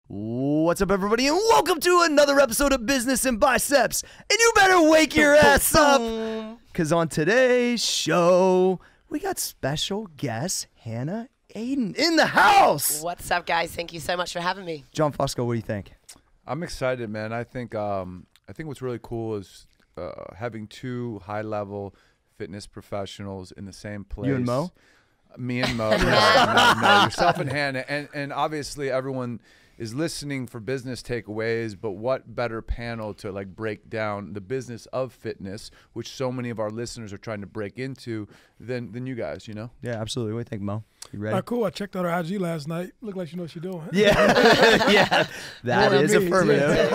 What's up, everybody, and welcome to another episode of Business and Biceps. And you better wake your ass up, because on today's show, we got special guest Hannah Aiden in the house. What's up, guys? Thank you so much for having me. John Fusco, what do you think? I'm excited, man. I think what's really cool is having two high-level fitness professionals in the same place. You and Mo? Me and Mo. no. Yourself and Hannah. And obviously everyone is listening for business takeaways, but what better panel to like break down the business of fitness, which so many of our listeners are trying to break into, than you guys, you know? Yeah, absolutely. What do you think, Mo? You ready? Cool. I checked out her IG last night. Look like she knows what she's doing. Yeah. Yeah. That is affirmative.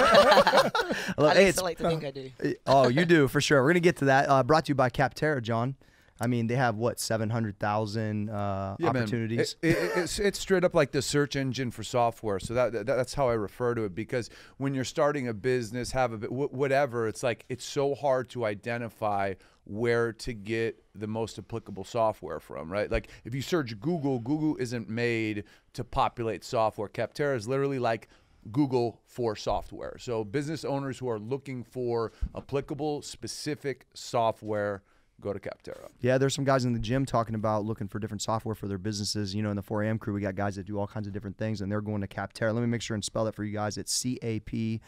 I used to like to think I do. Oh, you do, for sure. We're going to get to that. Brought to you by Capterra, John. I mean, they have, what, 700,000 opportunities? It's straight up like the search engine for software. So that's how I refer to it, because when you're starting a business, whatever, it's like it's so hard to identify where to get the most applicable software from, right? Like if you search Google, Google isn't made to populate software. Capterra is literally like Google for software. So business owners who are looking for applicable, specific software, go to Capterra. Yeah, there's some guys in the gym talking about looking for different software for their businesses. You know, in the 4am crew, we got guys that do all kinds of different things, and they're going to Capterra. Let me make sure and spell that for you guys. It's Capterra.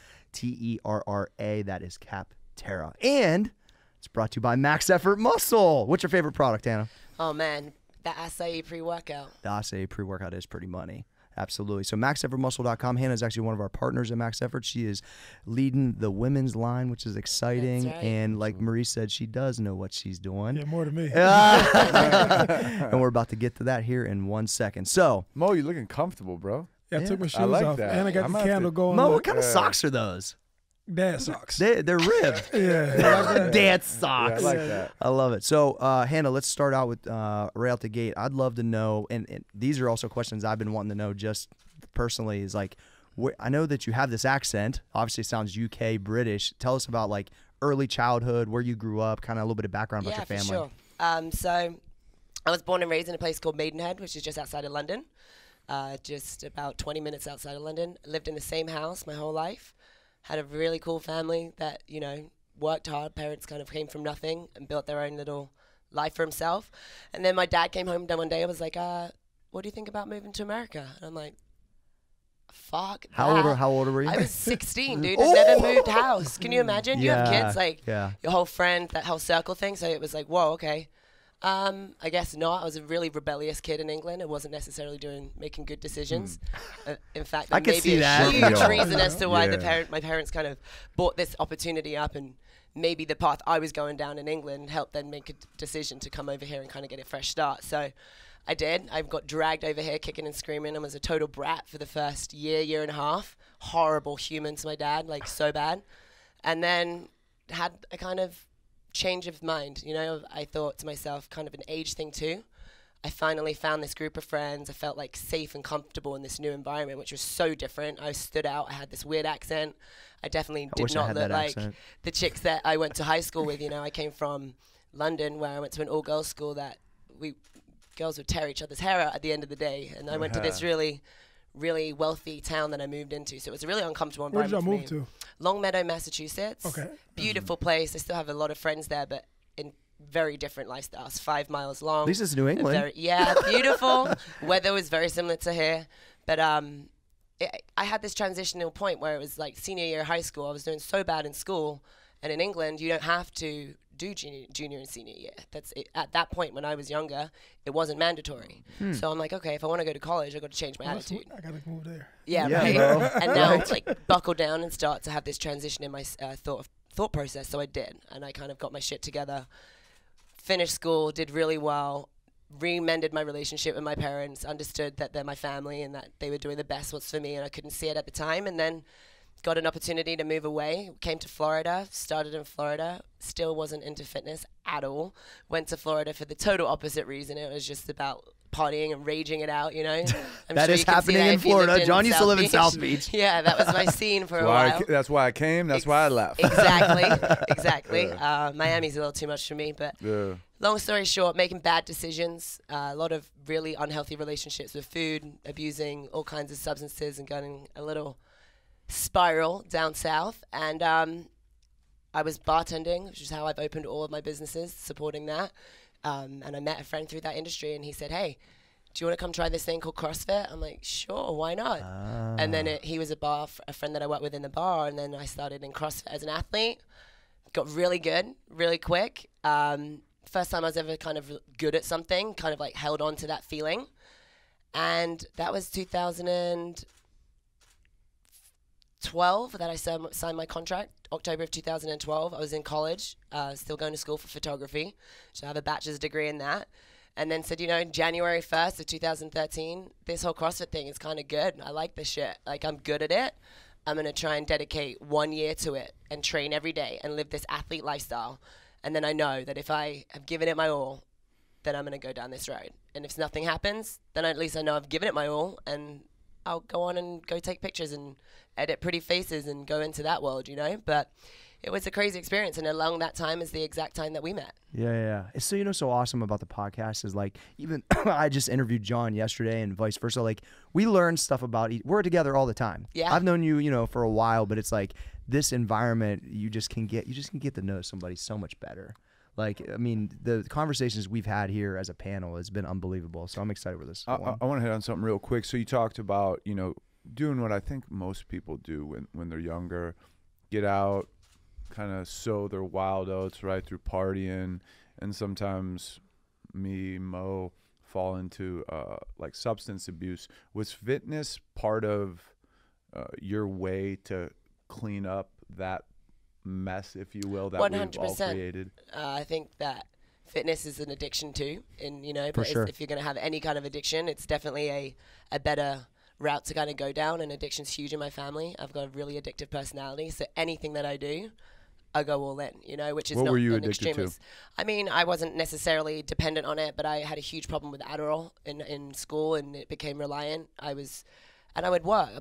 That is Capterra. And it's brought to you by Max Effort Muscle. What's your favorite product, Anna? Oh, man. The acai pre-workout. The acai pre-workout is pretty money. Absolutely. So maxeffortmuscle.com. Hannah is actually one of our partners at Max Effort. She is leading the women's line, which is exciting. That's right. And like Marie said, she does know what she's doing. Yeah, more than me. And we're about to get to that here in 1 second. So, Mo, you're looking comfortable, bro. Yeah, I took my shoes like off. that. And I got the candle going. Mo, what kind of socks are those? Dad socks. They're ribbed. Yeah. Dad socks. Yeah, I like that. I love it. So, Hannah, let's start out with right out the gate. I'd love to know, and these are also questions I've been wanting to know just personally, is like, I know that you have this accent. Obviously, it sounds UK, British. Tell us about like early childhood, where you grew up, kind of a little bit of background about your family. Yeah, for sure. So I was born and raised in a place called Maidenhead, which is just outside of London, just about 20 minutes outside of London. Lived in the same house my whole life. Had a really cool family that, you know, worked hard. Parents kind of came from nothing and built their own little life for himself. And then my dad came home one day and was like, what do you think about moving to America? And I'm like, fuck How old were you? I was 16, dude. I never moved house. Can you imagine? You have kids, like your whole friend, that whole circle thing. So it was like, whoa, okay. I guess not. I was a really rebellious kid in England. I wasn't necessarily making good decisions. In fact, I could see maybe that. a huge reason as to why my parents kind of brought this opportunity up, and maybe the path I was going down in England helped them make a decision to come over here and kind of get a fresh start. So I did. I got dragged over here kicking and screaming. I was a total brat for the first year and a half. Horrible human to my dad, like so bad. And then had a kind of change of mind. You know, I thought to myself, kind of an age thing too. I finally found this group of friends. I felt like safe and comfortable in this new environment, which was so different. I stood out. I had this weird accent. I definitely did not look like the chicks that I went to high school with. You know, I came from London, where I went to an all-girls school that girls would tear each other's hair out at the end of the day. And I went to this really wealthy town that I moved into. So it was a really uncomfortable environment. Where did y'all move to? Longmeadow, Massachusetts. Okay. Beautiful place. I still have a lot of friends there, but in very different lifestyles. 5 miles long. At least it's New England. Beautiful. Weather was very similar to here. But I had this transitional point where it was like senior year of high school. I was doing so bad in school. And in England, you don't have to do junior and senior year. At that point when I was younger, it wasn't mandatory. So I'm like, okay, if I want to go to college, I've got to change my attitude. I got to move there. Yeah, right. And now it's like buckle down and start to have this transition in my thought process. So I did, and I kind of got my shit together, finished school, did really well, remended my relationship with my parents, understood that they're my family and that they were doing the best what's for me, and I couldn't see it at the time. And then got an opportunity to move away, came to Florida, started in Florida, still wasn't into fitness at all. Went to Florida for the total opposite reason. It was just about partying and raging it out, you know. I'm That sure is you can see happening that in if you lived Florida. John used to live in South Beach. Beach. Yeah, that was my scene for a while. That's why I came. That's why I left. Exactly. Miami's a little too much for me, but long story short, making bad decisions, a lot of really unhealthy relationships with food, abusing all kinds of substances, and going a little spiral down south. And I was bartending, which is how I've opened all of my businesses, supporting that. And I met a friend through that industry, and he said, "Hey, do you want to come try this thing called CrossFit?" I'm like, "Sure, why not?" And then he was a friend that I worked with in the bar, and then I started in CrossFit as an athlete. Got really good, really quick. First time I was ever kind of good at something, kind of like held on to that feeling. And that was 2012 that I signed my contract, October of 2012. I was in college, still going to school for photography. So I have a bachelor's degree in that. And then said, January 1st of 2013, this whole CrossFit thing is kind of good. I like this shit. Like, I'm good at it. I'm going to try and dedicate 1 year to it and train every day and live this athlete lifestyle. And then I know that if I have given it my all, then I'm going to go down this road. And if nothing happens, then at least I know I've given it my all, and I'll go on and go take pictures and edit pretty faces and go into that world, But it was a crazy experience, and along that time is the exact time that we met. Yeah. It's so awesome about the podcast is like, even I just interviewed John yesterday and vice versa. Like, we learn stuff about we're together all the time. Yeah. I've known you, for a while, but it's like this environment, you just can get to know somebody so much better. Like, I mean, the conversations we've had here as a panel has been unbelievable. So I'm excited with this. I want to hit on something real quick. So you talked about, doing what I think most people do when they're younger, get out, kind of sow their wild oats right through partying, and sometimes Mo fall into like substance abuse. Was fitness part of your way to clean up that mess, if you will, that 100%. We've all created? I think that fitness is an addiction too, and For sure. if you're going to have any kind of addiction, it's definitely a better route to kind of go down. And addiction's huge in my family. I've got a really addictive personality, so anything that I do, I go all in, which is what not were you an addicted extremist. to? I mean, I wasn't necessarily dependent on it, but I had a huge problem with Adderall in school, and it became reliant. I would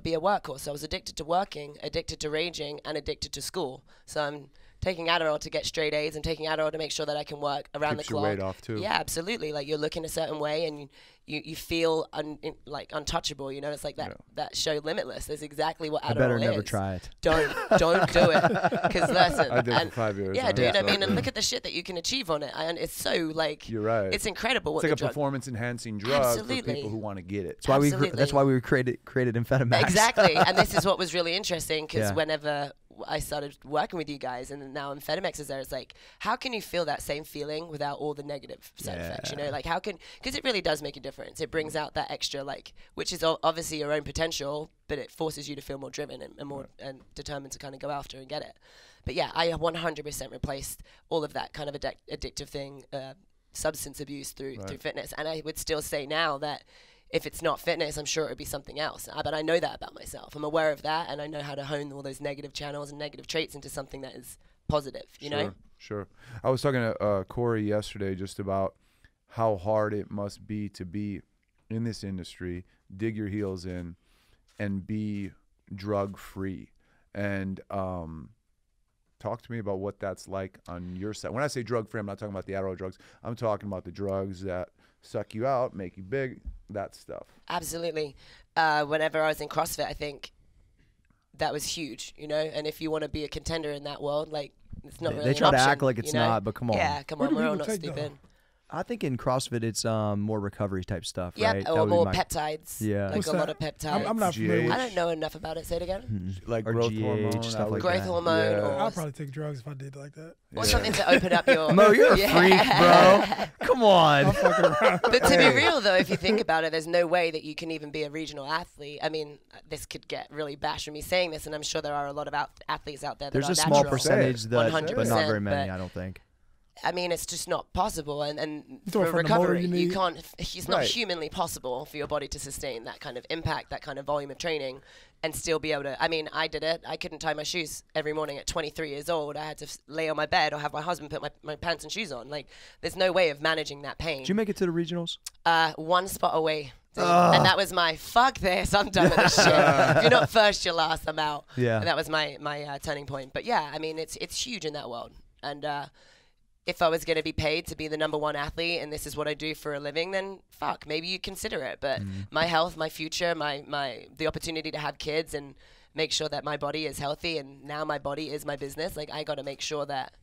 be a workhorse. So I was addicted to working, addicted to raging, and addicted to school. So I'm taking Adderall to get straight A's and taking Adderall to make sure that I can work around the clock. Keeps your weight off too. Yeah, absolutely. Like, you're looking a certain way, and you feel untouchable. It's like that show Limitless. That's exactly what Adderall is. I better never try it. Don't do it. Because listen, I did for 5 years. yeah, dude. I mean, and look at the shit that you can achieve on it. And it's so like, you're right. It's incredible. It's like a performance-enhancing drug for people who want to get it. That's why we created Amphetamines. Exactly. And this is what was really interesting, because whenever I started working with you guys, and now Amphetamix is there, it's like, how can you feel that same feeling without all the negative side effects? Like, how can, because it really does make a difference. It brings out that extra, like, which is obviously your own potential, but it forces you to feel more driven and more and determined to kind of go after and get it. But yeah, I 100% replaced all of that kind of addictive thing, substance abuse through fitness. And I would still say now that if it's not fitness, I'm sure it would be something else. But I know that about myself. I'm aware of that, and I know how to hone all those negative channels and negative traits into something that is positive, you know? Sure. I was talking to Corey yesterday just about how hard it must be to be in this industry, dig your heels in, and be drug-free. And talk to me about what that's like on your side. When I say drug-free, I'm not talking about the Adderall drugs. I'm talking about the drugs that suck you out, make you big, that stuff. Absolutely. Whenever I was in CrossFit, I think that was huge, and if you want to be a contender in that world, like, it's not really They try an option, to act like it's not, but come on. Yeah, come on, we're all not stupid. I think in CrossFit it's more recovery type stuff, yep, right? or more peptides. Yeah. Like lot of peptides. I'm not familiar with I don't know enough about it. Say it again. Like or growth GH, hormone, stuff like growth that. hormone. Or I'll probably take drugs if I did like that. Or something to open up your... Mo, you're a freak, bro. Come on. I'm fucking around. But to be real, though, if you think about it, there's no way that you can even be a regional athlete. I mean, this could get really bashed from me saying this, and I'm sure there are a lot of athletes out there that There's are a small natural. percentage, that, 100%, but not very many, but I don't think. I mean, it's just not possible, and talking for from the motor recovery, you you need. can't. It's not humanly possible for your body to sustain that kind of impact, that kind of volume of training, and still be able to, I mean, I did it. I couldn't tie my shoes every morning at 23 years old. I had to lay on my bed or have my husband put my pants and shoes on. Like, there's no way of managing that pain. Did you make it to the regionals? One spot away. And that was my, fuck this, I'm done with this shit. If you're not first, you're last, I'm out. Yeah. And that was my turning point. But yeah, I mean, it's huge in that world. And if I was going to be paid to be the #1 athlete and this is what I do for a living, then fuck, maybe you consider it. But my health, my future, the opportunity to have kids and make sure that my body is healthy, and now my body is my business. Like, I got to make sure that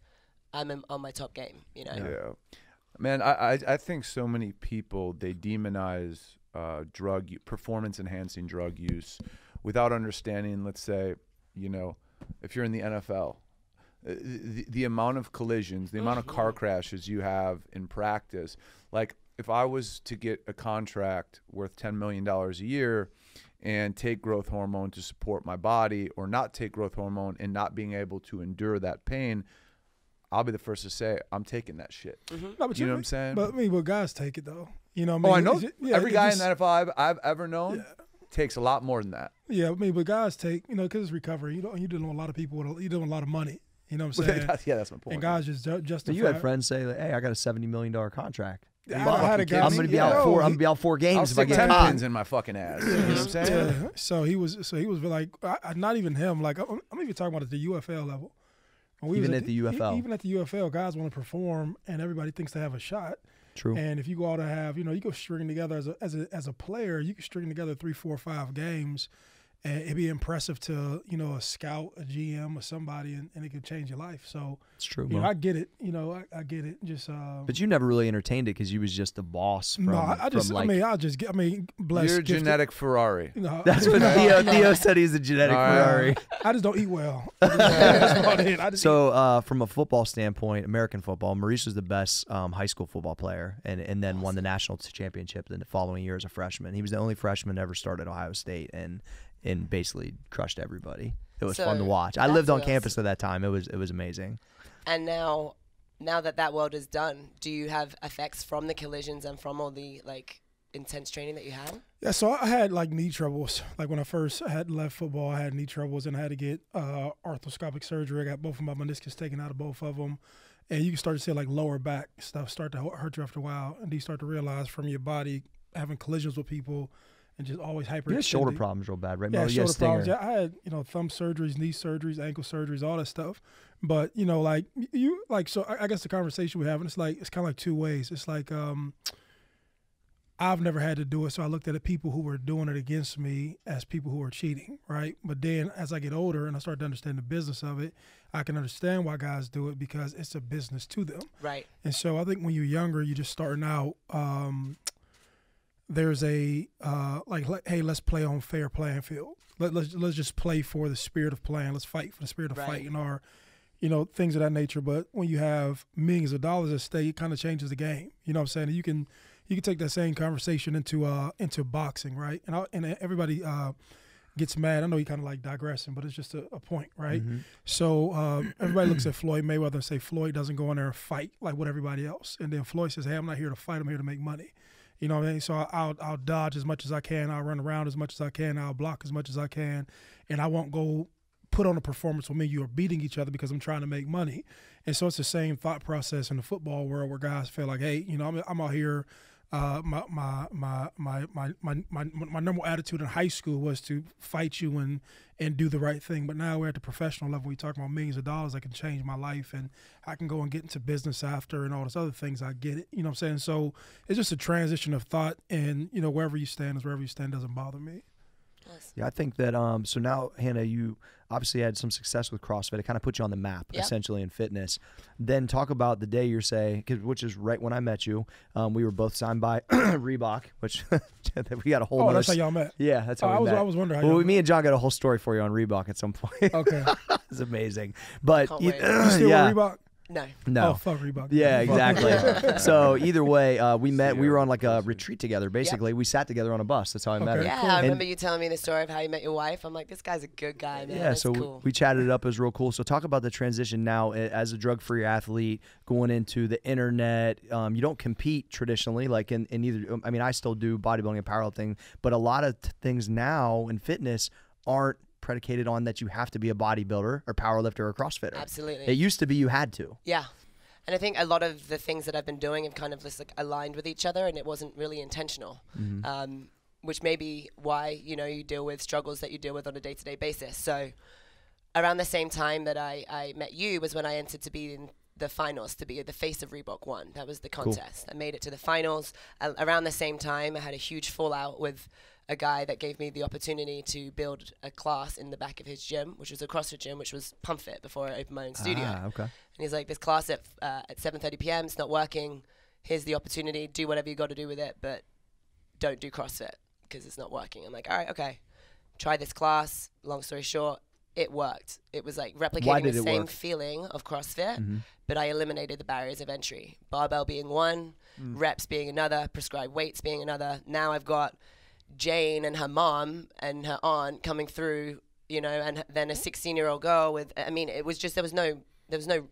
I'm on my top game, you know? Yeah. Man, I think so many people, they demonize performance-enhancing drug use without understanding, let's say, you know, if you're in the NFL, the amount of collisions, the amount of car crashes you have in practice. Like, if I was to get a contract worth $10 million a year and take growth hormone to support my body, or not take growth hormone and not being able to endure that pain, I'll be the first to say I'm taking that shit. No, but you know what I'm saying? But I mean, but guys take it though. You know what I mean? Oh, I know. Every guy in the NFL I've ever known takes a lot more than that. Yeah, I mean, but guys take, you know, because it's recovery. You're dealing with a lot of people you're dealing with a lot of money. You know what I'm saying? Yeah, that's my point. And guys just justify. So you had friends say, like, "Hey, I got a $70 million contract. I had a guy. I'm gonna be out four. I'm gonna be out 4 games if I get 10 caught." pins in my fucking ass. You know what I'm saying? Yeah. So he was like, not even him. Like, I'm even talking about at the UFL level. Even at the UFL. Even at the UFL, guys want to perform, and everybody thinks they have a shot. True. And if you go out to have, you know, you go string together as a player, you can string together 3, 4, 5 games, and it'd be impressive to, you know, a scout, a GM, or somebody, and it could change your life. So it's true. You know, I get it. You know, I get it. Just. But you never really entertained it because you was just the boss. From, blessed. You're a genetic Ferrari. You know, that's what Theo said. He's a genetic Ferrari. I just don't eat well. That's about it. So from a football standpoint, American football, Maurice was the best high school football player, and then won the national championship in the following year as a freshman. He was the only freshman to ever start at Ohio State, and basically crushed everybody. It was fun to watch. I lived on campus at that time. It was amazing. And now that world is done, do you have effects from the collisions and from all the like intense training that you had? Yeah, so I had like knee troubles. Like when I first had left football, I had knee troubles and I had to get arthroscopic surgery. I got both of my meniscus taken out of both of them. And you can start to see like lower back stuff start to hurt you after a while. And you start to realize from your body having collisions with people and just always hyper. You had shoulder problems real bad, right? Yeah, shoulder problems. Yeah, I had, you know, thumb surgeries, knee surgeries, ankle surgeries, all that stuff. But, you know, like you like, so I guess the conversation we're having, it's kind of like 2 ways. It's like I've never had to do it, so I looked at the people who were doing it against me as people who were cheating, right? But then as I get older and I start to understand the business of it, I can understand why guys do it because it's a business to them. Right. And so I think when you're younger, you're just starting out, there's a hey, let's play on fair playing field. Let's just play for the spirit of playing. Let's fight for the spirit of fighting, or, you know, things of that nature. But when you have millions of dollars at stake, it kind of changes the game. You know what I'm saying? You can take that same conversation into boxing, right? And everybody gets mad. I know you kind of like digressing, but it's just a point, right? Mm-hmm. So everybody looks at Floyd Mayweather and say Floyd doesn't go in there and fight like with everybody else, and then Floyd says, "Hey, I'm not here to fight. I'm here to make money." You know what I mean? So I'll dodge as much as I can. I'll run around as much as I can. I'll block as much as I can. And I won't go put on a performance when me and you are beating each other because I'm trying to make money. And so it's the same thought process in the football world where guys feel like, hey, you know, I'm out here. My normal attitude in high school was to fight you and do the right thing. But now we're at the professional level. We talk about millions of dollars that can change my life, and I can go and get into business after and all those other things. I get it. You know what I'm saying? So it's just a transition of thought, and, you know, wherever you stand is wherever you stand. Doesn't bother me. Yeah, I think that so now, Hannah, you obviously had some success with CrossFit. It kind of put you on the map, essentially, in fitness. Then talk about the day you're saying, which is right when I met you. We were both signed by Reebok, which we got a whole. Oh, that's how y'all met. Yeah, that's how we met. I was wondering how. Me and John got a whole story for you on Reebok at some point. Okay, it's amazing. But you still with Reebok? No. Oh, fuck Reebok. Yeah, exactly. So either way, we met. We were on like a retreat together. Basically, we sat together on a bus. That's how I met her. Yeah, I remember you telling me the story of how you met your wife. I'm like, this guy's a good guy, man. Yeah, that's so cool. we chatted it up. It was real cool. So talk about the transition now as a drug-free athlete going into the internet. You don't compete traditionally, like in either. I mean, I still do bodybuilding and powerlifting, but a lot of things now in fitness aren't predicated on that you have to be a bodybuilder or powerlifter or CrossFitter. Absolutely. It used to be you had to. Yeah. And I think a lot of the things that I've been doing have kind of just like aligned with each other, and it wasn't really intentional. Which may be why, you know, you deal with struggles that you deal with on a day-to-day basis. So around the same time that I met you was when I entered to be in the finals, to be the face of Reebok 1. That was the contest. Cool. I made it to the finals. Around the same time, I had a huge fallout with a guy that gave me the opportunity to build a class in the back of his gym, which was a CrossFit gym, which was Pump Fit before I opened my own studio. Okay. And he's like, this class at 7:30 p.m., it's not working. Here's the opportunity. Do whatever you got to do with it, but don't do CrossFit because it's not working. I'm like, all right, okay. Try this class. Long story short, it worked. It was like replicating the same feeling of CrossFit, but I eliminated the barriers of entry. Barbell being one, reps being another, prescribed weights being another. Now I've got Jane and her mom and her aunt coming through, you know, and then a 16-year-old girl with, I mean, it was just, there was no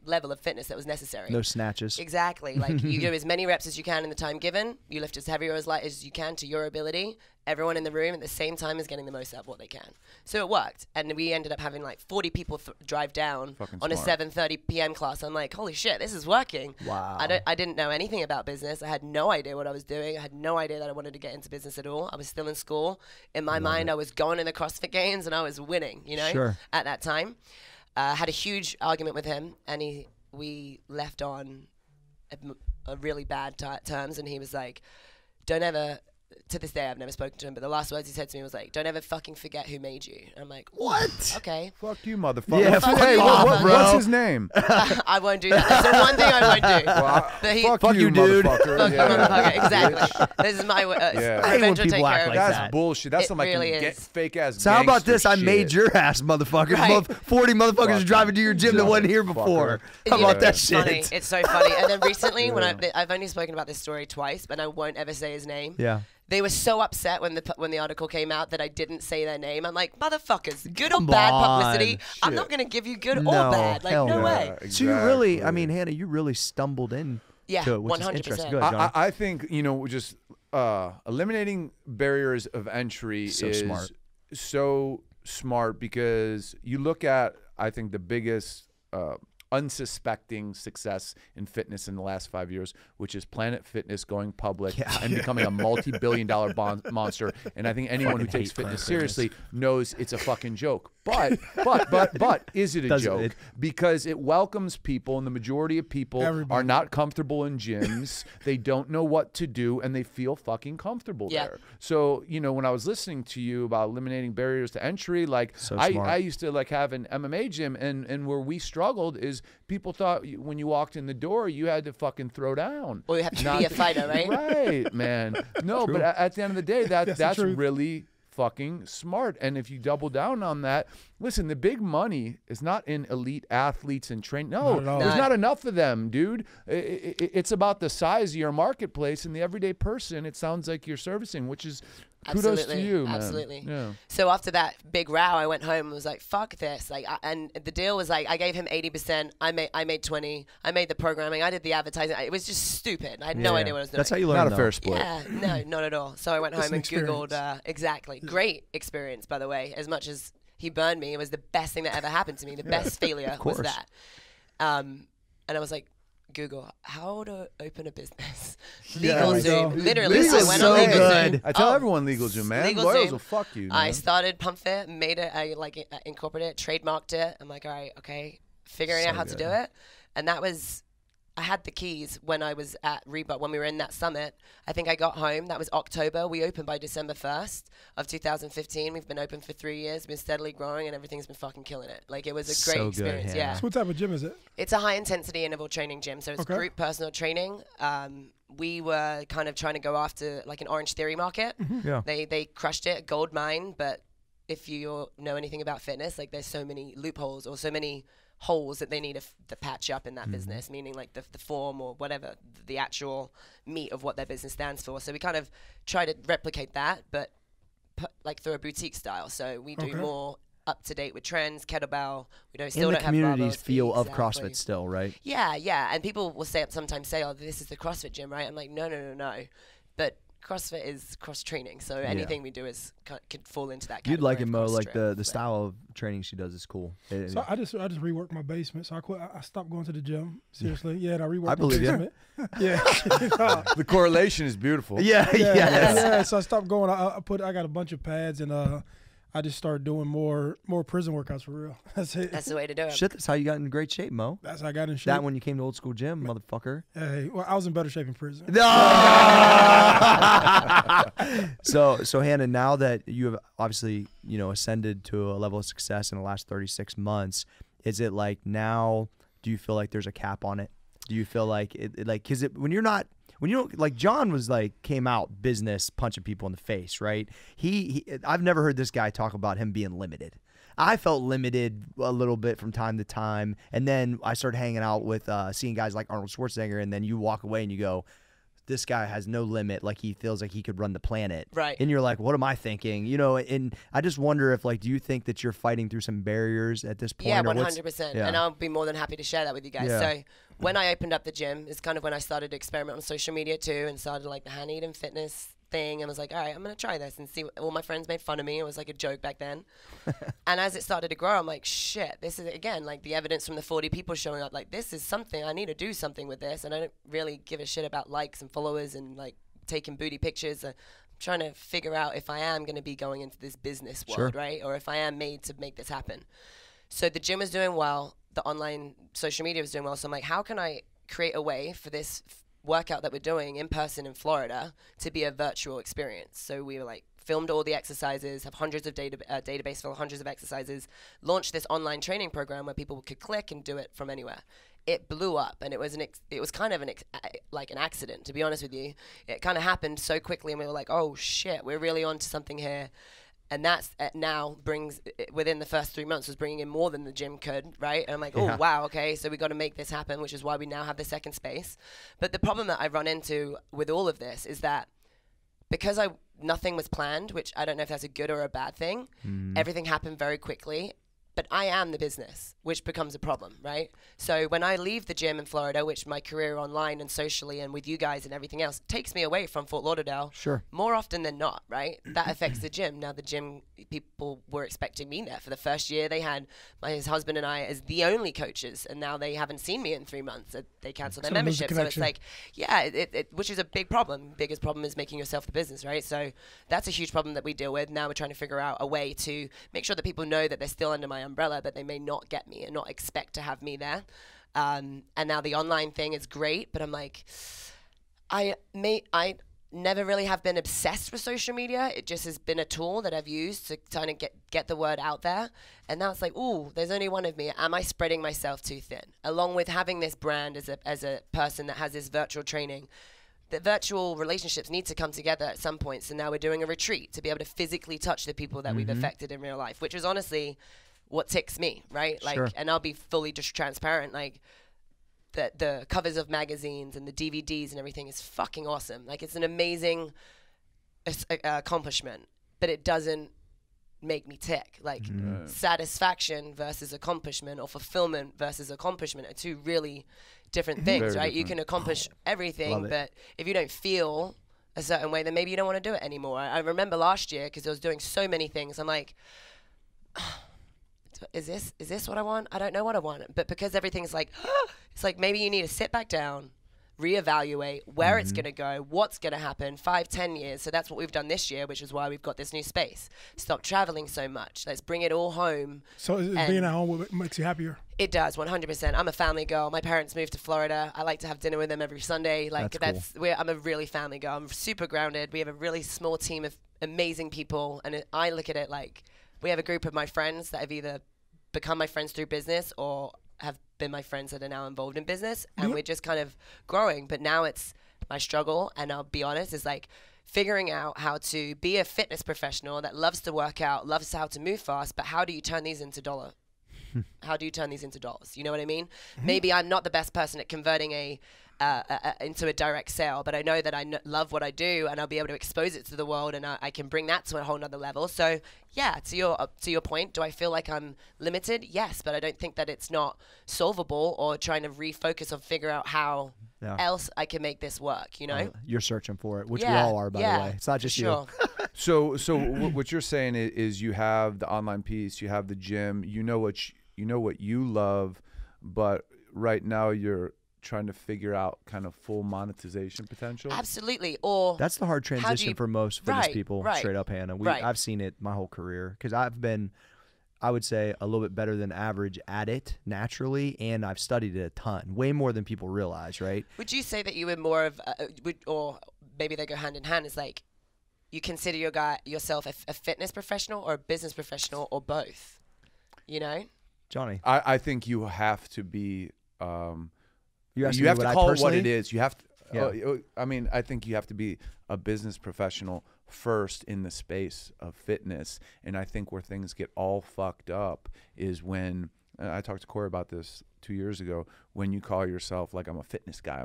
level of fitness that was necessary. No snatches. Exactly. Like you do as many reps as you can in the time given. You lift as heavy or as light as you can to your ability. Everyone in the room at the same time is getting the most out of what they can. So it worked. And we ended up having like 40 people drive down on a 7:30 p.m. class. I'm like, holy shit, this is working. Wow. I didn't know anything about business. I had no idea what I was doing. I had no idea that I wanted to get into business at all. I was still in school. In my mind, I was going in the CrossFit Games and I was winning, you know, at that time. Had a huge argument with him, and we left on a really bad terms, and he was like, don't ever, to this day I've never spoken to him, but the last words he said to me was like, don't ever fucking forget who made you. And I'm like, what? Okay. Fuck you, motherfucker. Yeah, hey, what's his name? I won't do that. That's the one thing I won't do. Well, fuck you, dude. Motherfucker. Fuck you, motherfucker. Exactly. This is my revenge will take care of That's that. bullshit. That's some like really fake ass. So how about this? I shit. made your ass, motherfucker. Right. 40 motherfuckers driving to your gym that wasn't here before. How about that shit? Funny. It's so funny. And then recently, when I've only spoken about this story twice, but I won't ever say his name. Yeah. They were so upset when the article came out that I didn't say their name. I'm like, motherfuckers, good or Come bad on. publicity, I'm not going to give you good or bad. Like, no way. Exactly. So you really, I mean, Hannah, you really stumbled in. Yeah, to it, which 100%. is interesting. Go ahead, John. I think, you know, just eliminating barriers of entry is so smart because you look at, I think, the biggest unsuspecting success in fitness in the last 5 years, which is Planet Fitness going public and becoming a multi-billion-dollar monster. And I think anyone who takes fitness seriously knows it's a fucking joke. But is it a joke? Because it welcomes people, and the majority of people are not comfortable in gyms. They don't know what to do, and they feel fucking comfortable there. So, you know, when I was listening to you about eliminating barriers to entry, like I used to like have an MMA gym, and where we struggled is people thought when you walked in the door, you had to fucking throw down. Or you have to be a fighter, right? Right, man. No, but at the end of the day, that's really fucking smart. And if you double down on that, listen, the big money is not in elite athletes and train. No, there's not enough of them, dude. It's about the size of your marketplace and the everyday person. It sounds like you're servicing, which is kudos to you, man. Absolutely. Yeah. So after that big row, I went home and was like, "Fuck this!" Like, and the deal was like, I gave him 80%. I made 20. I made the programming. I did the advertising. It was just stupid. I had no idea what I was doing. That's how you learn. Not a fair split. Yeah, no, not at all. So I went home and Googled. Exactly. Great experience, by the way. As much as he burned me, it was the best thing that ever happened to me. The best failure was that. And I was like, Google how to open a business. LegalZoom. Literally, I went on LegalZoom. I tell everyone LegalZoom, man. Lawyers will fuck you. Man. I started Pump Fit, made it, I incorporated it, trademarked it. I'm like, all right, okay, figuring out how to do it. And that was, I had the keys when I was at Reebok, when we were in that summit. I think I got home. That was October. We opened by December 1st of 2015. We've been open for 3 years, been steadily growing, and everything's been fucking killing it. Like, it was a great experience. Yeah. So what type of gym is it? It's a high-intensity interval training gym. So it's group personal training. We were kind of trying to go after, like, an Orange Theory market. Yeah. They crushed it, gold mine. But if you know anything about fitness, like, there's so many loopholes or so many holes that they need to patch up in that business, meaning like the form or whatever, the actual meat of what their business stands for. So we kind of try to replicate that, but like through a boutique style. So we do more up to date with trends, kettlebell. We don't still in don't the have communities barbells, feel of exactly. CrossFit still, right? Yeah, and people will sometimes say, "Oh, this is the CrossFit gym, right?" I'm like, no. But CrossFit is cross training, so anything we do is could fall into that category. You'd like it, Mo. Like the but style of training she does is cool. So I just reworked my basement. So I quit. I stopped going to the gym. Seriously, yeah. And I reworked. I believe my basement. Yeah. The correlation is beautiful. Yeah. So I stopped going. I got a bunch of pads and I just started doing more prison workouts for real. That's it. That's the way to do it. Shit, that's how you got in great shape, Mo. That's how I got in shape. That when you came to old school gym, motherfucker. Hey, well, I was in better shape in prison. So Hannah, now that you have obviously, ascended to a level of success in the last 36 months, is it like now, do you feel like there's a cap on it? Do you feel like when you don't, like John was like, came out business punching people in the face, right? I've never heard this guy talk about him being limited. I felt limited a little bit from time to time. And then I started hanging out with, seeing guys like Arnold Schwarzenegger. And then you walk away and you go, this guy has no limit. Like he feels like he could run the planet. Right. And you're like, what am I thinking? And I just wonder if do you think that you're fighting through some barriers at this point? Yeah, 100%. And I'll be more than happy to share that with you guys. Yeah. So when I opened up the gym, it's kind of when I started to experiment on social media too, and started like the Hannah Eden fitness thing, and was like, all right, I'm going to try this and see. All my friends made fun of me. It was like a joke back then. And as it started to grow, I'm like, shit, this is, again, like the evidence from the 40 people showing up, like this is something, I need to do something with this. And I don't really give a shit about likes and followers and like taking booty pictures. I'm trying to figure out if I am going to be going into this business world, right? Or if I am made to make this happen. So the gym was doing well. The online social media was doing well. So I'm like, how can I create a way for this workout that we're doing in person in Florida to be a virtual experience? So we were like, filmed all the exercises, have hundreds of database for hundreds of exercises, launched this online training program where people could click and do it from anywhere. It blew up, and it was kind of an accident, to be honest with you. It kind of happened so quickly, and we were like, oh shit, we're really onto something here. And that's now brings, within the first 3 months, was bringing in more than the gym could, right? And I'm like, oh, wow, okay, so we got to make this happen, which is why we now have the second space. But the problem that I run into with all of this is that because nothing was planned, which I don't know if that's a good or a bad thing, everything happened very quickly. But I am the business, which becomes a problem, right? So when I leave the gym in Florida, which my career online and socially and with you guys and everything else takes me away from Fort Lauderdale, more often than not, right? That affects the gym. Now the gym people were expecting me there for the first year. They had his husband and I as the only coaches, and now they haven't seen me in 3 months. They canceled their membership. So it's like, which is a big problem. Biggest problem is making yourself the business, right? So that's a huge problem that we deal with. Now we're trying to figure out a way to make sure that people know that they're still under my umbrella, but they may not get me and not expect to have me there. And now the online thing is great, but I'm like, I never really have been obsessed with social media. It just has been a tool that I've used to kind of get the word out there. And now it's like, ooh, there's only one of me. Am I spreading myself too thin? Along with having this brand as a person that has this virtual training, the virtual relationships need to come together at some point. So now we're doing a retreat to be able to physically touch the people that we've affected in real life, which is honestly what ticks me, right? Like, and I'll be fully just transparent. Like, the covers of magazines and the DVDs and everything is fucking awesome. Like, it's an amazing accomplishment, but it doesn't make me tick. Like, satisfaction versus accomplishment, or fulfillment versus accomplishment, are two really different things, right? You can accomplish everything, but if you don't feel a certain way, then maybe you don't want to do it anymore. I remember last year, because I was doing so many things, I'm like, is this what I want? I don't know what I want. But because everything's like, it's like maybe you need to sit back down, reevaluate where it's going to go, what's going to happen 5-10 years. So that's what we've done this year, which is why we've got this new space. Stop traveling so much. Let's bring it all home. So is being at home what makes you happier? It does, 100%. I'm a family girl. My parents moved to Florida. I like to have dinner with them every Sunday. Like I'm a really family girl. I'm super grounded. We have a really small team of amazing people, and I look at it like, we have a group of my friends that have either become my friends through business or have been my friends that are now involved in business, and we're just kind of growing. But now it's my struggle, and I'll be honest, is like figuring out how to be a fitness professional that loves to work out, loves how to move fast, but how do you turn these into how do you turn these into dollars? You know what I mean? Maybe I'm not the best person at converting a into a direct sale, but I know that I love what I do, and I'll be able to expose it to the world, and I can bring that to a whole nother level. So yeah, to your point, do I feel like I'm limited? Yes, but I don't think that it's not solvable or trying to refocus or figure out how else I can make this work, you know? You're searching for it, which we all are, by the way. It's not just you. So what you're saying is you have the online piece, you have the gym, you know what you love, but right now you're trying to figure out kind of full monetization potential. Absolutely. Or that's the hard transition for most fitness people. Straight up, Hannah. I've seen it my whole career because I've been, I would say, a little bit better than average at it naturally, and I've studied it a ton, way more than people realize. Right? Would you say that you were more of, or maybe they go hand in hand? Is like you consider yourself a fitness professional or a business professional or both? You know, Johnny. I think you have to be. You have to call it what it is. You have to. I mean, I think you have to be a business professional first in the space of fitness. And I think where things get all fucked up is when I talked to Corey about this 2 years ago. When you call yourself like, I'm a fitness guy.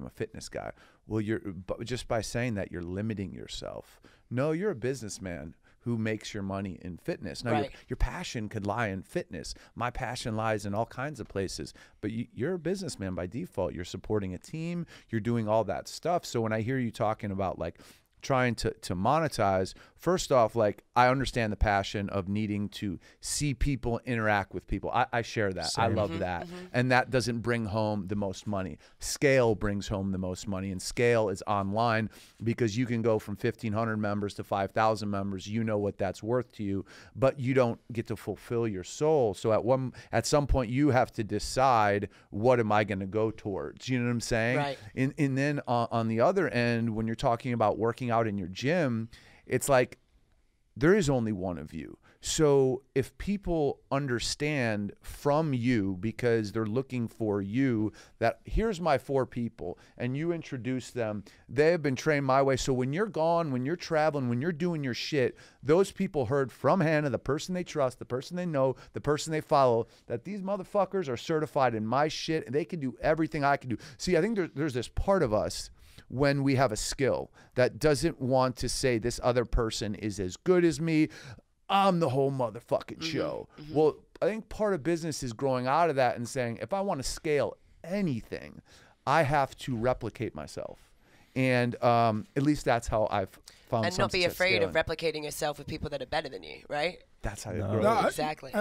Well, but just by saying that, you're limiting yourself. No, you're a businessman who makes your money in fitness. Now, your passion could lie in fitness. My passion lies in all kinds of places. But you're a businessman by default. You're supporting a team. You're doing all that stuff. So when I hear you talking about like trying to monetize, first off, like I understand the passion of needing to see people interact with people. I share that. Same. I love that. And that doesn't bring home the most money. Scale brings home the most money, and scale is online because you can go from 1,500 members to 5,000 members. You know what that's worth to you, but you don't get to fulfill your soul. So at some point you have to decide, what am I going to go towards? You know what I'm saying? Right. And then on the other end, when you're talking about working out in your gym, it's like there is only one of you. So if people understand from you, because they're looking for you, that here's my 4 people, and you introduce them, they have been trained my way. So when you're gone, when you're traveling, when you're doing your shit, those people heard from Hannah, the person they trust, the person they know, the person they follow, that these motherfuckers are certified in my shit, and they can do everything I can do. See, I think there's this part of us when we have a skill that doesn't want to say this other person is as good as me. I'm the whole motherfucking show. Well, I think part of business is growing out of that and saying, if I want to scale anything, I have to replicate myself. And at least that's how I've found. And not be afraid of replicating yourself with people that are better than you, right? That's how you grow. No, exactly.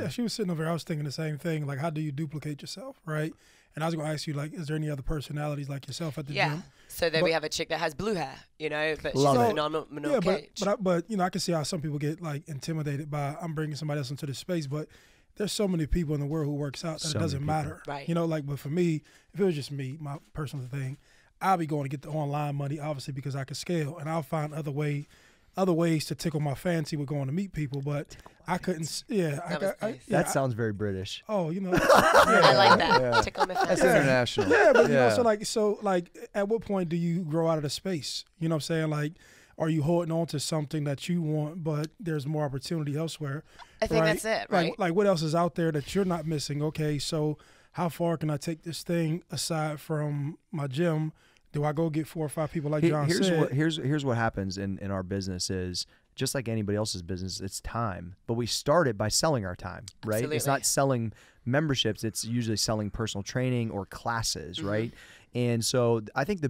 She was sitting over here, I was thinking the same thing. Like, how do you duplicate yourself, right? And I was going to ask you, like, is there any other personalities like yourself at the gym? So then we have a chick that has blue hair, you know, but she's Love phenomenal coach. But you know, I can see how some people get like intimidated by I'm bringing somebody else into the space. But there's so many people in the world who works out that it doesn't matter, right? You know, like, but for me, if it was just me, my personal thing, I'll be going to get the online money, obviously, because I can scale, and I'll find other ways to tickle my fancy with going to meet people, but I couldn't. That sounds very British. Oh, you know, I like that. Yeah. Tickle my fancy. That's international. Yeah, but you know, so like, at what point do you grow out of the space? You know what I'm saying? Like, are you holding on to something that you want, but there's more opportunity elsewhere? I think that's it, right? Like what else is out there that you're not missing? Okay, so how far can I take this thing aside from my gym? Do I go get 4 or 5 people like John said? Here's what happens in our business is, just like anybody else's business, it's time. But we started by selling our time, right? Absolutely. It's not selling memberships. It's usually selling personal training or classes, right? And so I think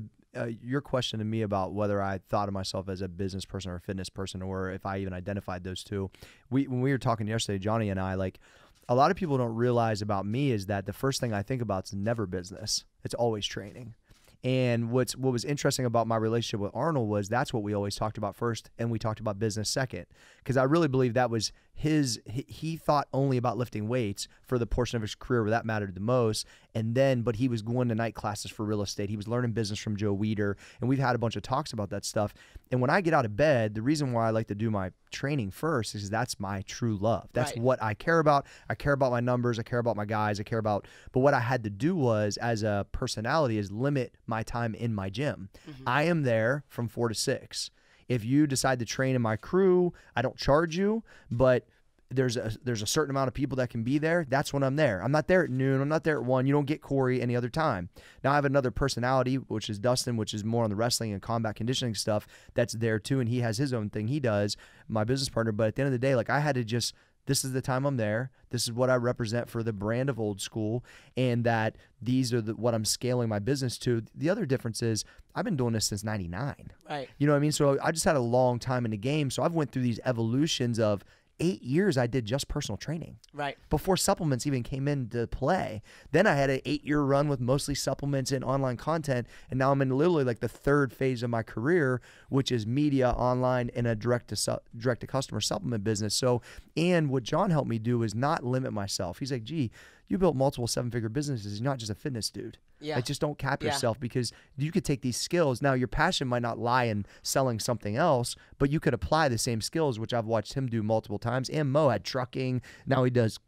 your question to me about whether I thought of myself as a business person or a fitness person, or if I even identified those two, when we were talking yesterday, Johnny and I, like, a lot of people don't realize about me is that the first thing I think about is never business. It's always training. And what was interesting about my relationship with Arnold was that's what we always talked about first, and we talked about business second. Because I really believe that was he thought only about lifting weights for the portion of his career where that mattered the most. But he was going to night classes for real estate. He was learning business from Joe Weider, and we've had a bunch of talks about that stuff. And when I get out of bed, the reason why I like to do my training first is that's my true love. That's what I care about. I care about my numbers. I care about my guys. But what I had to do was, as a personality, is limit my time in my gym. I am there from 4 to 6. If you decide to train in my crew, I don't charge you, but there's a certain amount of people that can be there. That's when I'm there. I'm not there at noon. I'm not there at 1. You don't get Corey any other time. Now I have another personality, which is Dustin, which is more on the wrestling and combat conditioning stuff. That's there too, and he has his own thing he does, my business partner. But at the end of the day, like, I had to just, this is the time I'm there. This is what I represent for the brand of Old School, and that these are what I'm scaling my business to. The other difference is I've been doing this since 99. Right. You know what I mean? So I just had a long time in the game. So I've went through these evolutions of 8 years I did just personal training. Right. Before supplements even came into play. Then I had an 8-year run with mostly supplements and online content. And now I'm in literally like the 3rd phase of my career, which is media, online, and a direct to customer supplement business. So, and what John helped me do is not limit myself. He's like, gee, you built multiple 7-figure businesses. You're not just a fitness dude. Yeah. Like, just don't cap yourself, because you could take these skills. Now, your passion might not lie in selling something else, but you could apply the same skills, which I've watched him do multiple times. And Mo had trucking. Now he does,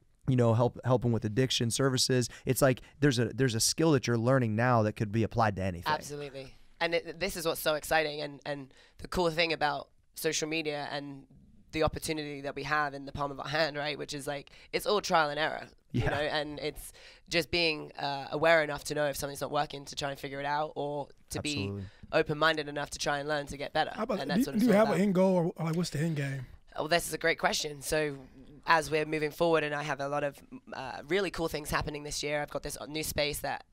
helping with addiction services. It's like there's a skill that you're learning now that could be applied to anything. Absolutely. And this is what's so exciting. And the cool thing about social media and the opportunity that we have in the palm of our hand, right? Which is like, it's all trial and error, and it's just being aware enough to know if something's not working, to try and figure it out, or to be open-minded enough to try and learn to get better. And that's do you have an end goal, or like, what's the end game? Well, this is a great question. So as we're moving forward, and I have a lot of really cool things happening this year, I've got this new space that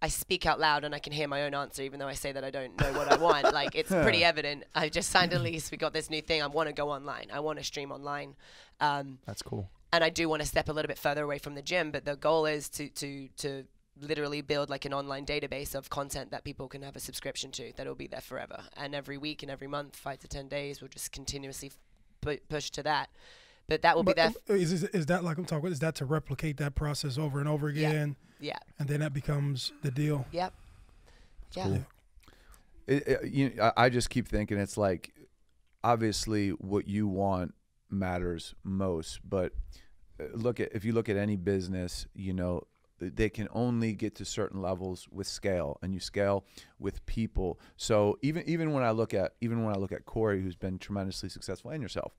I speak out loud and I can hear my own answer, even though I say that I don't know what I want. Like, it's pretty evident. I've just signed a lease. We got this new thing. I want to go online. I want to stream online. That's cool. And I do want to step a little bit further away from the gym, but the goal is to literally build like an online database of content that people can have a subscription to, that will be there forever. And every week and every month, 5 to 10 days, we'll just continuously push to that. But that will be there. Is that, like I'm talking about, is that to replicate that process over and over again? Yeah. And then that becomes the deal? Yep. Yeah. Cool. I just keep thinking, it's like, obviously what you want matters most, but if you look at any business, they can only get to certain levels with scale, and you scale with people. So even when I look at Corey, who's been tremendously successful, and yourself,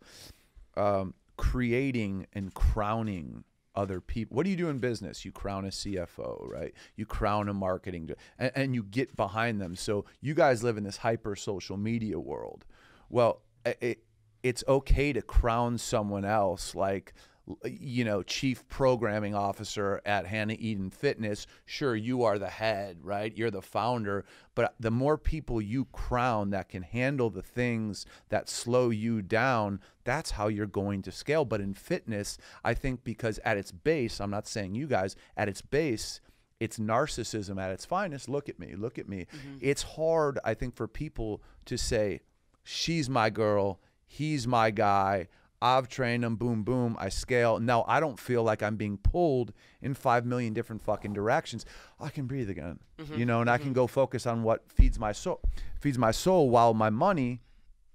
creating and crowning other people. What do you do in business? You crown a CFO, right? You crown a marketing, and you get behind them. So you guys live in this hyper social media world. Well, it's okay to crown someone else, like, chief programming officer at Hannah Eden Fitness. Sure, you are the head, right? You're the founder. But the more people you crown that can handle the things that slow you down, that's how you're going to scale. But in fitness, I think, because at its base, I'm not saying you guys, at its base, it's narcissism at its finest. Look at me, look at me. Mm-hmm. It's hard, I think, for people to say, she's my girl, he's my guy, I've trained them, boom, boom, I scale. Now I don't feel like I'm being pulled in 5 million different fucking directions. I can breathe again, and I can go focus on what feeds my soul while my money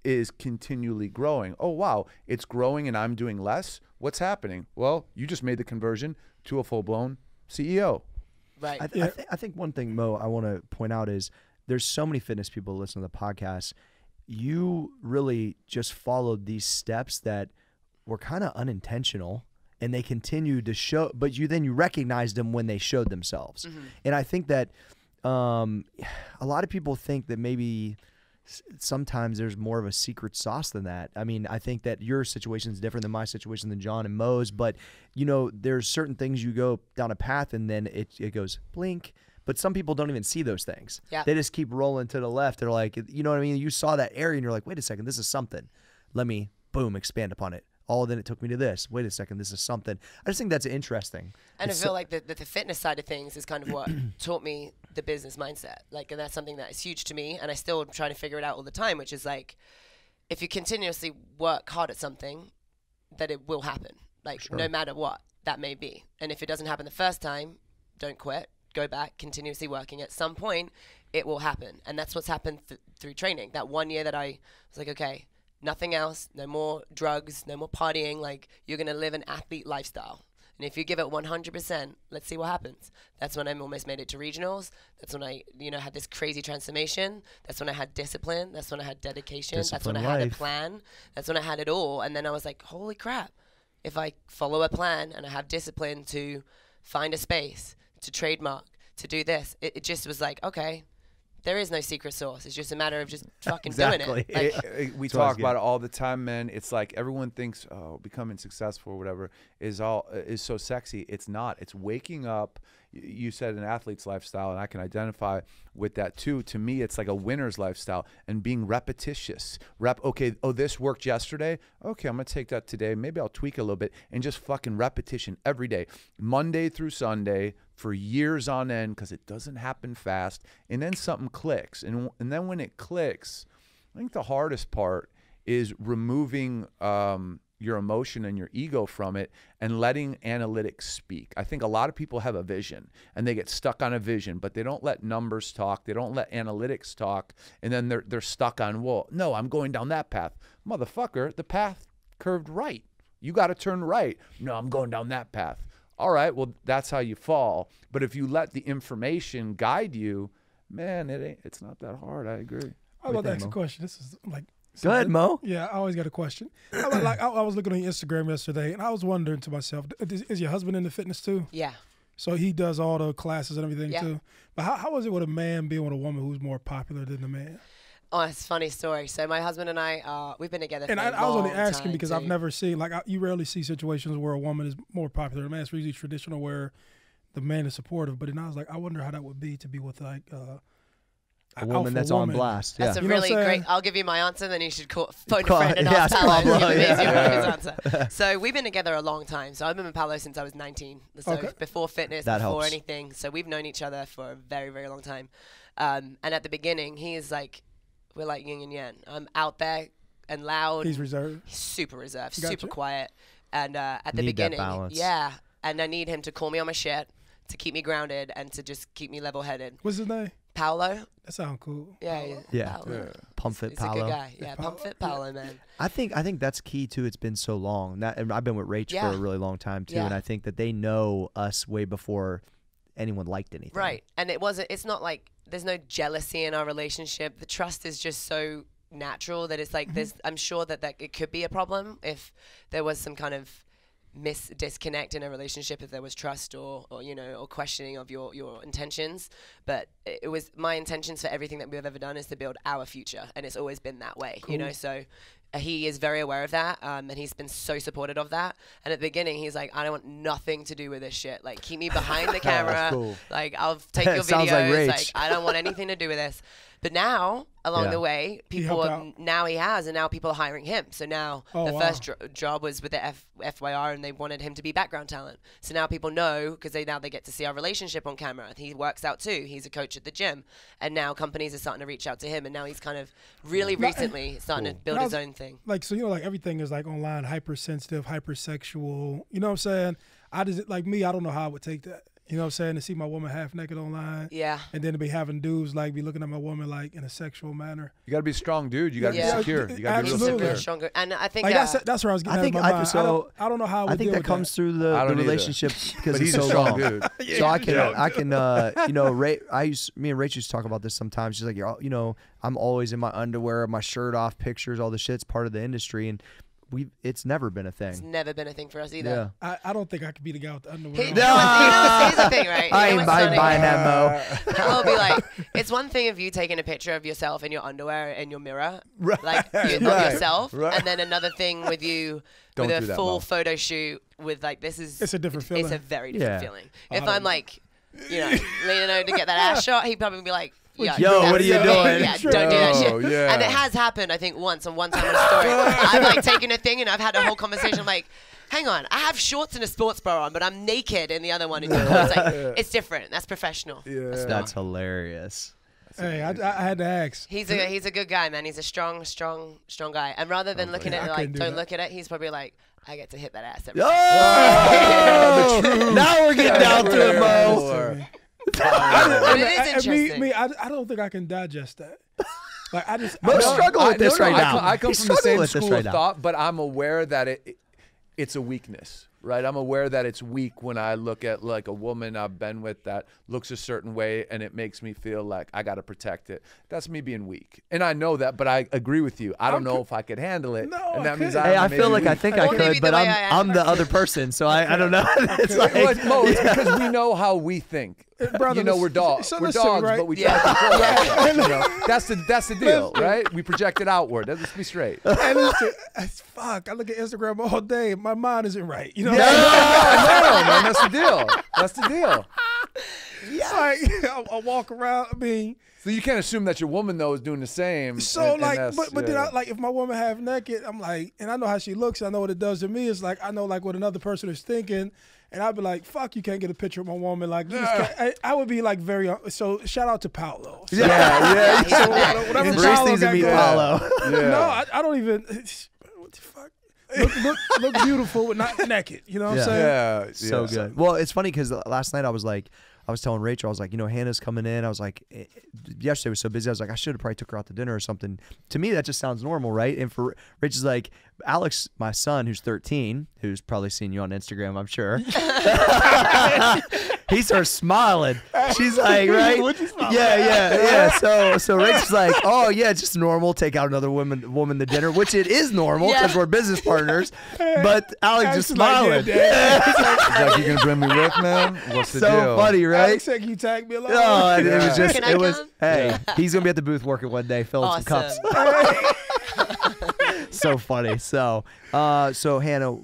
is continually growing. Oh, wow, it's growing and I'm doing less. What's happening? Well, you just made the conversion to a full-blown CEO. Right. I think one thing, Mo, I want to point out is there's so many fitness people who listen to the podcast. You really just followed these steps that were kind of unintentional, and they continued to show, but you recognized them when they showed themselves. Mm-hmm. And I think that a lot of people think that maybe sometimes there's more of a secret sauce than that. I mean, I think that your situation is different than my situation, than John and Mo's, but there's certain things you go down a path and then it goes blink. But some people don't even see those things. Yeah. They just keep rolling to the left. They're like, you know what I mean? You saw that area and you're like, wait a second, this is something. Let me, boom, expand upon it. Oh, then it took me to this. Wait a second, this is something. I just think that's interesting. And I feel like the fitness side of things is kind of what taught me the business mindset. Like, and that's something that is huge to me. And I still am trying to figure it out all the time, which is like, if you continuously work hard at something, that it will happen. Like, no matter what that may be. And if it doesn't happen the first time, don't quit. Go back, continuously working. At some point, it will happen. And that's what's happened through training. That 1 year that I was like, okay, nothing else, no more drugs, no more partying. Like, you're going to live an athlete lifestyle. And if you give it 100%, let's see what happens. That's when I almost made it to regionals. That's when I, had this crazy transformation. That's when I had discipline. That's when I had dedication. That's when I had a plan. That's when I had it all. And then I was like, holy crap. if I follow a plan and I have discipline to find a space, to trademark, to do this, it just was like, okay, there is no secret sauce. It's just a matter of just fucking doing it. Like, we talk about it all the time, man. It's like everyone thinks, oh, becoming successful or whatever is so sexy. It's not. It's waking up. You said an athlete's lifestyle, and I can identify with that too. To me, it's like a winner's lifestyle and being repetitious. Okay, oh, this worked yesterday. Okay, I'm going to take that today. Maybe I'll tweak a little bit, and just fucking repetition every day, Monday through Sunday, for years on end, because it doesn't happen fast. And then something clicks. And then when it clicks, I think the hardest part is removing your emotion and your ego from it and letting analytics speak. I think a lot of people have a vision and they get stuck on a vision, but they don't let numbers talk. They don't let analytics talk. And then they're stuck on, well, no, I'm going down that path. Motherfucker, the path curved right. You got to turn right. No, I'm going down that path. All right, well, that's how you fall. But if you let the information guide you, man, it's not that hard. I agree. I want to ask a question. This is like, go ahead, Mo. Yeah, I always got a question. I was looking on your Instagram yesterday, and I was wondering to myself, is your husband into fitness too? Yeah. So he does all the classes and everything too? But how is it with a man being with a woman who's more popular than the man? Oh, it's a funny story. So my husband and I, we've been together for a long time. And I was only asking because I've never seen, you rarely see situations where a woman is more popular than a man. It's usually traditional where the man is supportive. But then I was like, I wonder how that would be to be with like a woman that's on blast. That's yeah. a really great. I'll give you my answer, then you should phone a friend and ask Paolo and give him his answer. So we've been together a long time. So I've been with Paolo since I was 19. So before fitness, before anything. So we've known each other for a very, very long time. And at the beginning, he's like, we're like yin and yang. I'm out there and loud. He's reserved. He's super reserved, super quiet. And at the Need beginning, that balance. yeah. And I need him to call me on my shit, to keep me grounded, and to just keep me level-headed. What's his name? Paolo. That sounds cool. Yeah. Paolo. Pump Fit He's Paolo. a good guy. Yeah, Pump Fit Paolo, man. I think that's key too. It's been so long. And I've been with Rach for a really long time too, and I think that they know us way before anyone liked anything. Right. And it's not like there's no jealousy in our relationship. The trust is just so natural that it's like I'm sure that it could be a problem if there was some kind of disconnect in a relationship, if there was trust or questioning of your intentions. But it was my intentions for everything that we've ever done is to build our future, and it's always been that way. Cool. So he is very aware of that, and he's been so supportive of that. And at the beginning, he's like, I don't want nothing to do with this shit. Like, keep me behind the camera. Cool. Like, I'll take your videos. Like, I don't want anything to do with this. But now, along the way, now he has, and now people are hiring him. So now first job was with the FYR, and they wanted him to be background talent. So now people know, because they get to see our relationship on camera. He works out too. He's a coach at the gym. And now companies are starting to reach out to him, and now he's kind of really recently starting to build his own thing. Like, so, like everything is like online, hypersensitive, hypersexual. You know what I'm saying? I don't know how I would take that. You know what I'm saying? To see my woman half naked online. Yeah. And then to be having dudes be looking at my woman like in a sexual manner. You got to be a strong dude. You got to be secure. You got to be real secure. Stronger. And I think that's where I was getting at. I don't know how I would deal with that. comes through the relationship because he's it's a so strong long. Dude. So I can me and Rach used to talk about this sometimes. She's like, I'm always in my underwear, my shirt off, pictures, all the shit's part of the industry, and it's never been a thing. It's never been a thing for us either. Yeah. I don't think I could be the guy with the underwear. Here's the thing, right? I ain't buying that, Mo. We'll be like, it's one thing if you taking a picture of yourself in your underwear in your mirror, like of yourself, and then another thing with you with a full photo shoot with it's a different feeling. It's a very different feeling. If I'm like, leaning over to get that ass shot, he'd probably be like, yo, what are you doing? Yeah, don't do that shit. Yeah. And it has happened, I think, once on one time in a story. I've taken a thing and I've had a whole conversation. I'm like, hang on, I have shorts and a sports bra on, but I'm naked in the other one. It's different. That's professional. Yeah. That's hilarious. Hey, I had to ask. He's a good guy, man. He's a strong guy. And rather than looking at it don't look at it, he's probably like, I get to hit that ass every day. Now we're getting down to it, Mo. It is interesting. I don't think I can digest that. Mo's struggling with this right now. I come from the same school of thought, but I'm aware that it's a weakness. right? I'm aware that it's weak when I look at like a woman I've been with that looks a certain way and it makes me feel like I got to protect it. That's me being weak. And I know that, but I agree with you. I don't know if I could handle it. No, and that means Hey, I feel like weak. I think I could, but I'm the other person, so I don't know. It's like, Mo, it's because we know how we think. Brother, You know, we're dogs. so We're listen, dogs, right? but we try to control ourselves. You know? That's the deal, right? We project it outward. Let's be straight. Hey, listen, fuck, I look at Instagram all day. My mind isn't right. You know No, what I'm saying? no, man. That's the deal. That's the deal. It's like, I walk around, I mean. So you can't assume that your woman, though, is doing the same. So, and like, that's- but then, yeah. like, if my woman half naked, I'm like, and I know how she looks, I know what it does to me. It's like, I know, like, what another person is thinking. And I'd be like, fuck, you can't get a picture of my woman. Like, you just can't. I would be, like, very, so shout out to Paolo. So, Yeah. so whatever Bruce Paolo needs to got meet going- Paolo. Yeah. No, I don't even, what the fuck? Look beautiful, but not naked. You know what I'm saying? Yeah. So good. Well, it's funny because last night I was telling Rachel, I was like, Hannah's coming in. I was like, yesterday was so busy. I was like, I should have probably took her out to dinner or something. To me, that just sounds normal, right? And for Rachel's like, Alex, my son, who's 13, who's probably seen you on Instagram, I'm sure. He starts smiling. She's like, right? Yeah. So Rachel's like, oh yeah, it's just normal. Take out another woman to dinner, which it is normal because we're business partners. But Alex just smiling. He's like, you gonna bring me with, man? What's the So deal? funny, right? Alex said, can you tag me along? Oh, and it was just, Can I it was, come? hey, he's going to be at the booth working one day, filling some cups. So funny. So Hannah,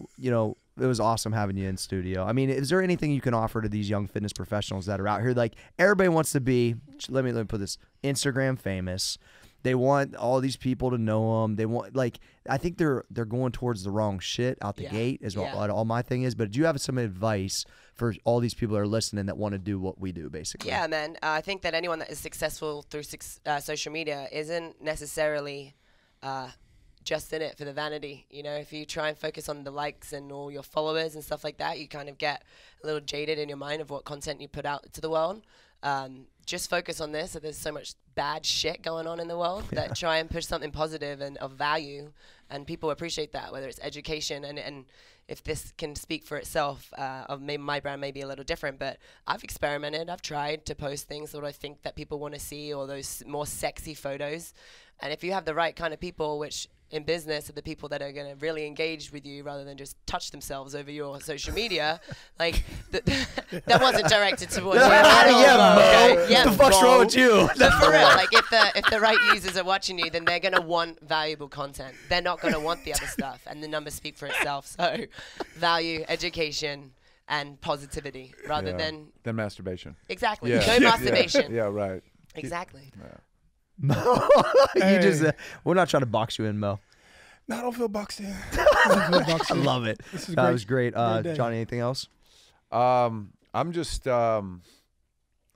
it was awesome having you in studio. I mean, is there anything you can offer to these young fitness professionals that are out here? Like, everybody wants to be, let me put this, Instagram famous. They want all these people to know them. They want, like, I think they're going towards the wrong shit out the gate is what all my thing is. But do you have some advice for all these people that are listening that want to do what we do, basically? Yeah, man. I think that anyone that is successful through social media isn't necessarily just in it for the vanity. If you try and focus on the likes and all your followers and stuff like that, you kind of get a little jaded in your mind of what content you put out to the world. Just focus on this. There's so much bad shit going on in the world that try and push something positive and of value, and people appreciate that, whether it's education and if this can speak for itself, maybe my brand may be a little different, but I've experimented. I've tried to post things that I think that people want to see, or those more sexy photos. And if you have the right kind of people, which in business are the people that are going to really engage with you rather than just touch themselves over your social media, like that wasn't directed towards you at all. What the fuck's wrong with you? But for real, like if the right users are watching you, then they're going to want valuable content. They're not going to want the other stuff, and the numbers speak for itself. So value, education, and positivity rather than masturbation. Exactly. Yeah. No masturbation. Yeah, right. Exactly. Yeah. We're not trying to box you in, Mo. No, I don't feel boxed in. I I love it. This is That great. was great. day. Johnny, anything else? I'm just I'm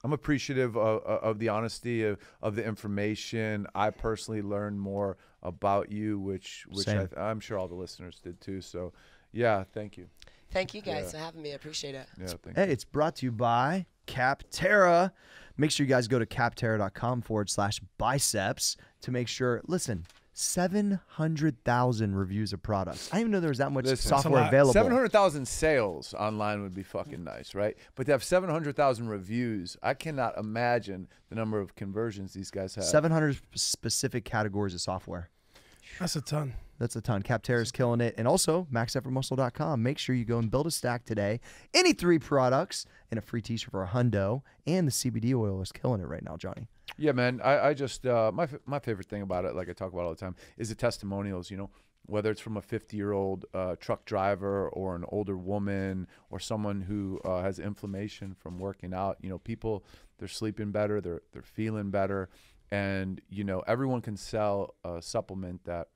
appreciative of the honesty of the information. I personally learned more about you, which I'm sure all the listeners did too. So, yeah, thank you. Thank you guys for having me. I appreciate it. Yeah, thank Hey, it's brought to you by Capterra. Make sure you guys go to capterra.com/biceps to make sure. Listen, 700,000 reviews of products. I didn't even know there was that much software available. 700,000 sales online would be fucking nice, right? But to have 700,000 reviews, I cannot imagine the number of conversions these guys have. 700 specific categories of software. That's a ton. That's a ton. Capterra's killing it. And also, maxeffortmuscle.com. Make sure you go and build a stack today. Any 3 products and a free t-shirt for a hundo. And the CBD oil is killing it right now, Johnny. Yeah, man. I just my favorite thing about it, like I talk about all the time, is the testimonials. Whether it's from a 50-year-old truck driver or an older woman or someone who has inflammation from working out. People, they're sleeping better, they're feeling better, and everyone can sell a supplement that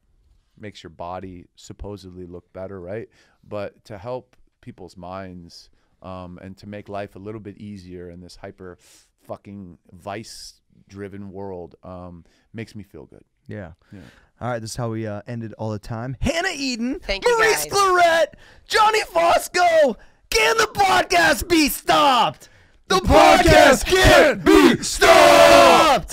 makes your body supposedly look better, right? But to help people's minds and to make life a little bit easier in this hyper fucking vice-driven world makes me feel good. Yeah. All right, this is how we ended all the time. Hannah Eden, Thank you, Maurice guys. Clarett, Johnny Fosco. Can the podcast be stopped? The podcast can't be stopped!